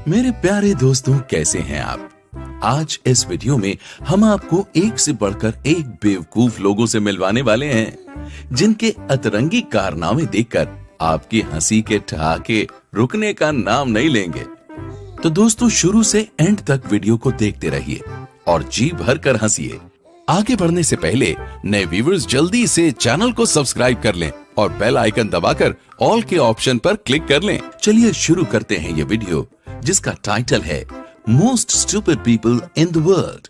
मेरे प्यारे दोस्तों, कैसे हैं आप? आज इस वीडियो में हम आपको एक से बढ़कर एक बेवकूफ लोगों से मिलवाने वाले हैं जिनके अतरंगी कारनामे देखकर आपकी हंसी के ठहाके रुकने का नाम नहीं लेंगे। तो दोस्तों, शुरू से एंड तक वीडियो को देखते रहिए और जी भर कर हंसिए। आगे बढ़ने से पहले नए व्यूअर्स जल्दी से चैनल को सब्सक्राइब कर लें और बेल आइकन दबाकर ऑल के ऑप्शन पर क्लिक कर लें। चलिए शुरू करते हैं ये वीडियो, जिसका टाइटल है most stupid people in the world.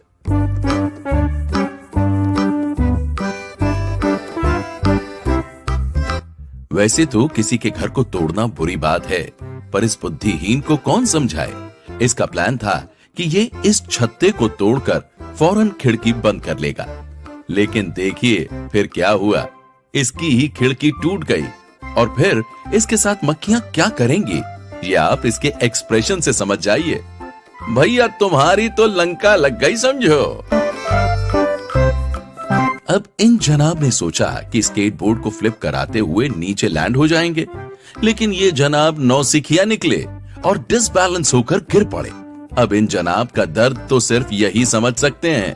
वैसे तो किसी के घर को तोड़ना बुरी बात है, पर इस बुद्धिहीन को कौन समझाए। इसका प्लान था कि ये इस छत्ते को तोड़कर फौरन खिड़की बंद कर लेगा, लेकिन देखिए फिर क्या हुआ। इसकी ही खिड़की टूट गई और फिर इसके साथ मक्खियां क्या करेंगी, ये आप इसके एक्सप्रेशन से समझ जाइए। भैया, तुम्हारी तो लंका लग गई समझो। अब इन जनाब ने सोचा कि स्केटबोर्ड को फ्लिप कराते हुए नीचे लैंड हो जाएंगे, लेकिन ये जनाब नौसिखिया निकले और डिसबैलेंस होकर गिर पड़े। अब इन जनाब का दर्द तो सिर्फ यही समझ सकते हैं।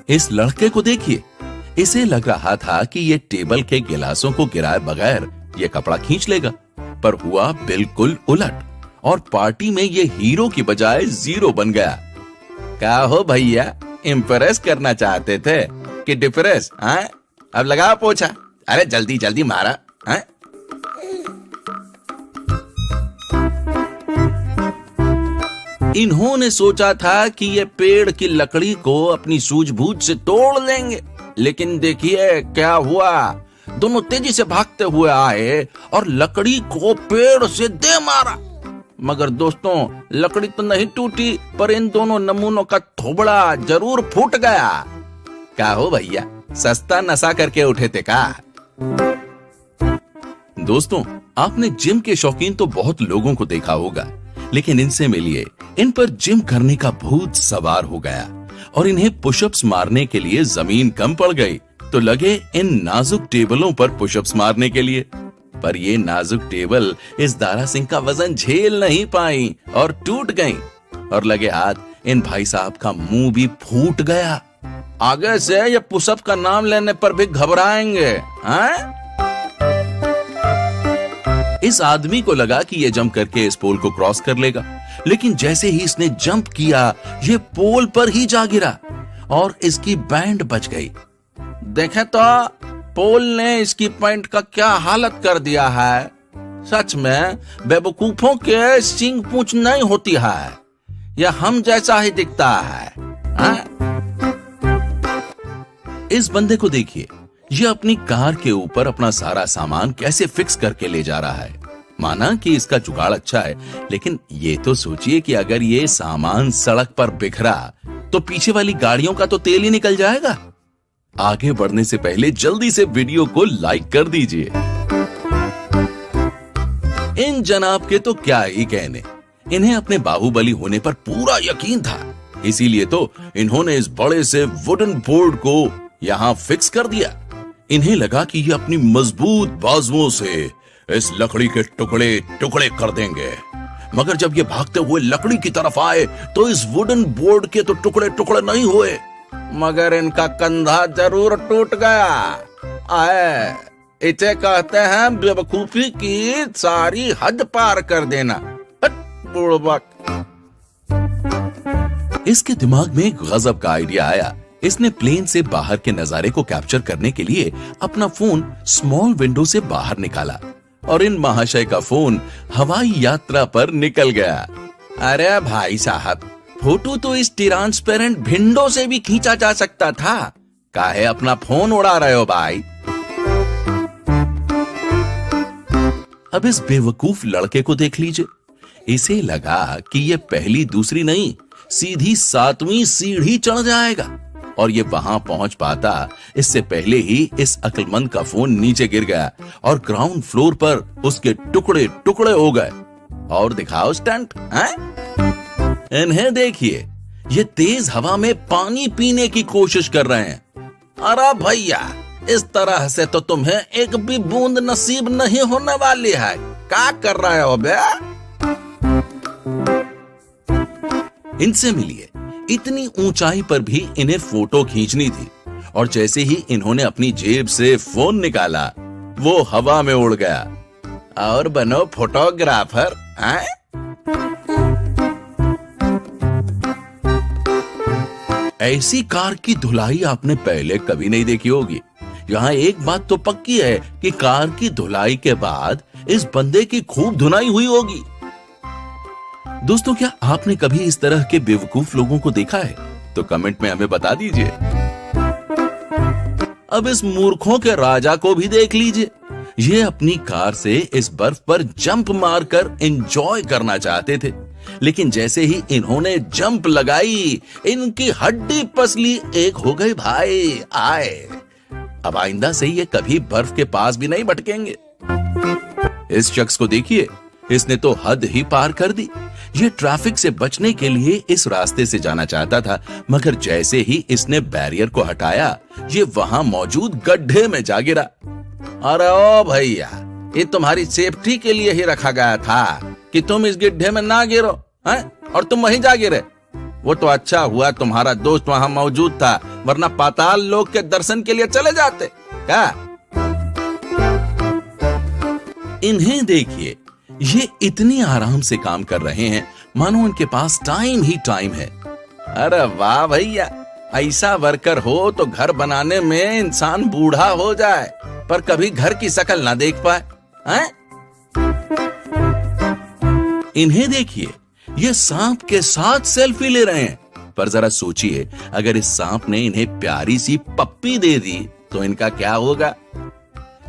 इस लड़के को देखिए, इसे लग रहा था कि ये टेबल के गिलासों को गिराए बगैर ये कपड़ा खींच लेगा, पर हुआ बिल्कुल उलट और पार्टी में ये हीरो की बजाय जीरो बन गया। क्या हो भैया, इम्प्रेस करना चाहते थे कि डिप्रेस? अब लगा पोछा, अरे जल्दी जल्दी मारा। इन्होंने सोचा था कि ये पेड़ की लकड़ी को अपनी सूझबूझ से तोड़ लेंगे, लेकिन देखिए क्या हुआ। दोनों तेजी से भागते हुए आए और लकड़ी को पेड़ से दे मारा। मगर दोस्तों, लकड़ी तो नहीं टूटी, पर इन दोनों नमूनों का थोबड़ा जरूर फूट गया। क्या हो भैया, सस्ता नशा करके उठे थे का? दोस्तों, आपने जिम के शौकीन तो बहुत लोगों को देखा होगा, लेकिन इनसे मिलिए, इन पर जिम करने का भूत सवार हो गया और इन्हें पुशअप्स मारने के लिए जमीन कम पड़ गई, तो लगे इन नाजुक टेबलों पर पुशअप्स मारने के लिए। पर ये नाजुक टेबल इस दारा सिंह का वजन झेल नहीं पाई और टूट गई, और लगे हाथ इन भाई साहब का मुंह भी फूट गया। आगे से ये पुशअप का नाम लेने पर भी घबराएंगे। इस आदमी को लगा कि ये जंप करके इस पोल को क्रॉस कर लेगा, लेकिन जैसे ही इसने जंप किया, ये पोल पर ही जा गिरा और इसकी बैंड बच गई। देखें तो पोल ने इसकी पैंट का क्या हालत कर दिया है। सच में बेवकूफों के सींग पूंछ नहीं होती है, यह हम जैसा ही दिखता है। इस बंदे को देखिए, ये अपनी कार के ऊपर अपना सारा सामान कैसे फिक्स करके ले जा रहा है। माना कि इसका जुगाड़ अच्छा है, लेकिन ये तो सोचिए कि अगर ये सामान सड़क पर बिखरा तो पीछे वाली गाड़ियों का तो तेल ही निकल जाएगा। आगे बढ़ने से पहले जल्दी से वीडियो को लाइक कर दीजिए। इन जनाब के तो क्या ही कहने, इन्हें अपने बाहुबली होने पर पूरा यकीन था, इसीलिए तो इन्होंने इस बड़े से वुडन बोर्ड को यहां फिक्स कर दिया। इन्हें लगा कि ये अपनी मजबूत बाजुओं से इस लकड़ी के टुकड़े टुकड़े कर देंगे, मगर जब ये भागते हुए लकड़ी की तरफ आए तो इस वुडन बोर्ड के तो टुकड़े टुकड़े नहीं हुए, मगर इनका कंधा जरूर टूट गया। इसे कहते हैं बेवकूफी की सारी हद पार कर देना। बुड़बक। इसके दिमाग में एक गजब का आइडिया आया। इसने प्लेन से बाहर के नजारे को कैप्चर करने के लिए अपना फोन स्मॉल विंडो से बाहर निकाला और इन महाशय का फोन हवाई यात्रा पर निकल गया। अरे भाई साहब, फोटो तो इस ट्रांसपेरेंट विंडो से भी खींचा जा सकता था, काहे अपना फोन उड़ा रहे हो भाई? अब इस बेवकूफ लड़के को देख लीजिए, इसे लगा कि ये पहली दूसरी नहीं, सीधी 7वीं सीढ़ी चढ़ जाएगा और ये वहां पहुंच पाता इससे पहले ही इस अक्लमंद का फोन नीचे गिर गया और ग्राउंड फ्लोर पर उसके टुकड़े टुकड़े हो गए। और दिखाओ स्टंट। इन्हें देखिए, ये तेज हवा में पानी पीने की कोशिश कर रहे हैं। अरे भैया, इस तरह से तो तुम्हें एक भी बूंद नसीब नहीं होने वाली है। क्या कर रहे हो बे? इनसे मिलिए। इतनी ऊंचाई पर भी इन्हें फोटो खींचनी थी और जैसे ही इन्होंने अपनी जेब से फोन निकाला वो हवा में उड़ गया। और बनो फोटोग्राफर। ऐसी कार की धुलाई आपने पहले कभी नहीं देखी होगी। यहाँ एक बात तो पक्की है कि कार की धुलाई के बाद इस बंदे की खूब धुनाई हुई होगी। दोस्तों, क्या आपने कभी इस तरह के बेवकूफ लोगों को देखा है? तो कमेंट में हमें बता दीजिए। अब इस मूर्खों के राजा को भी देख लीजिए। ये अपनी कार से इस बर्फ पर जंप मारकर एंजॉय करना चाहते थे, लेकिन जैसे ही इन्होंने जंप लगाई इनकी हड्डी पसली एक हो गई भाई। आए, अब आइंदा से ये कभी बर्फ के पास भी नहीं भटकेंगे। इस शख्स को देखिए, इसने तो हद ही पार कर दी। ये ट्रैफिक से बचने के लिए इस रास्ते से जाना चाहता था, मगर जैसे ही इसने बैरियर को हटाया ये वहां मौजूद गड्ढे में जा गिरा। अरे ओ भैया, ये तुम्हारी सेफ्टी के लिए ही रखा गया था कि तुम इस गड्ढे में ना गिरो, हैं? और तुम वहीं जा गिरे। वो तो अच्छा हुआ तुम्हारा दोस्त वहां मौजूद था, वरना पाताल लोक के दर्शन के लिए चले जाते। क्या? इन्हें देखिए, ये इतनी आराम से काम कर रहे हैं मानो उनके पास टाइम ही टाइम है। अरे वाह भैया, ऐसा वर्कर हो तो घर बनाने में इंसान बूढ़ा हो जाए पर कभी घर की शक्ल ना देख पाए, हैं? इन्हें देखिए, ये सांप के साथ सेल्फी ले रहे हैं। पर जरा सोचिए, अगर इस सांप ने इन्हें प्यारी सी पप्पी दे दी तो इनका क्या होगा?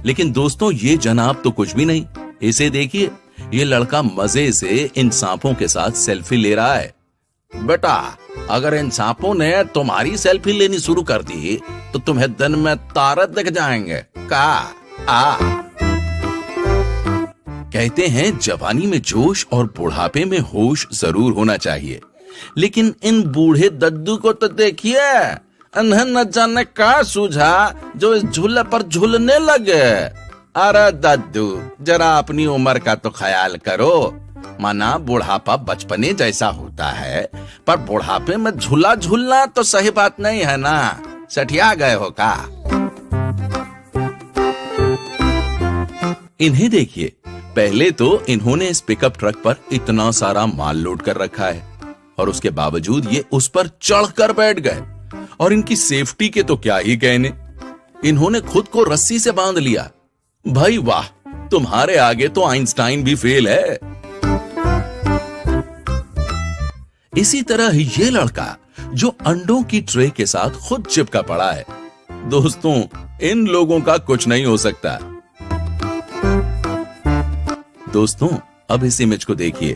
लेकिन दोस्तों, ये जनाब तो कुछ भी नहीं। इसे देखिए, ये लड़का मजे से इन सांपों के साथ सेल्फी ले रहा है। बेटा, अगर इन सांपों ने तुम्हारी सेल्फी लेनी शुरू कर दी तो तुम्हें दिन में तारे दिख जाएंगे। कहते हैं जवानी में जोश और बुढ़ापे में होश जरूर होना चाहिए, लेकिन इन बूढ़े दद्दू को तो देखिए, इन्हें न जाने क्या सूझा जो इस झूले पर झूलने लगे। अरे दद्दू, जरा अपनी उम्र का तो ख्याल करो। माना बुढ़ापा बचपने जैसा होता है, पर बुढ़ापे में झूला झूलना तो सही बात नहीं है ना। सठिया गए हो का? इन्हें देखिए, पहले तो इन्होंने इस पिकअप ट्रक पर इतना सारा माल लोड कर रखा है और उसके बावजूद ये उस पर चढ़कर बैठ गए। और इनकी सेफ्टी के तो क्या ही कहने, इन्होंने खुद को रस्सी से बांध लिया। भाई वाह, तुम्हारे आगे तो आइंस्टाइन भी फेल है। इसी तरह ये लड़का जो अंडों की ट्रे के साथ खुद चिपका पड़ा है। दोस्तों, इन लोगों का कुछ नहीं हो सकता। दोस्तों, अब इस इमेज को देखिए।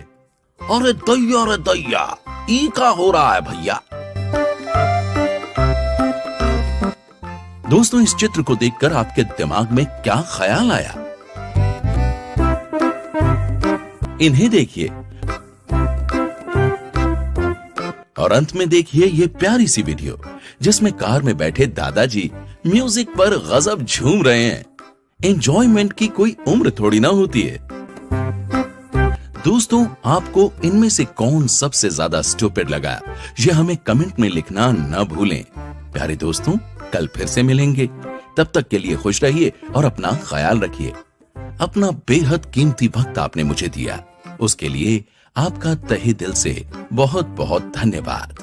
अरे दैया रे दैया, ई का हो रहा है भैया? दोस्तों, इस चित्र को देखकर आपके दिमाग में क्या ख्याल आया? इन्हें देखिए और अंत में देखिए ये प्यारी सी वीडियो जिसमें कार में बैठे दादाजी म्यूजिक पर गजब झूम रहे हैं। एंजॉयमेंट की कोई उम्र थोड़ी ना होती है। दोस्तों, आपको इनमें से कौन सबसे ज्यादा स्टूपिड लगा, ये हमें कमेंट में लिखना न भूलें। प्यारे दोस्तों, कल फिर से मिलेंगे। तब तक के लिए खुश रहिए और अपना ख्याल रखिए। अपना बेहद कीमती वक्त आपने मुझे दिया, उसके लिए आपका तहे दिल से बहुत बहुत धन्यवाद।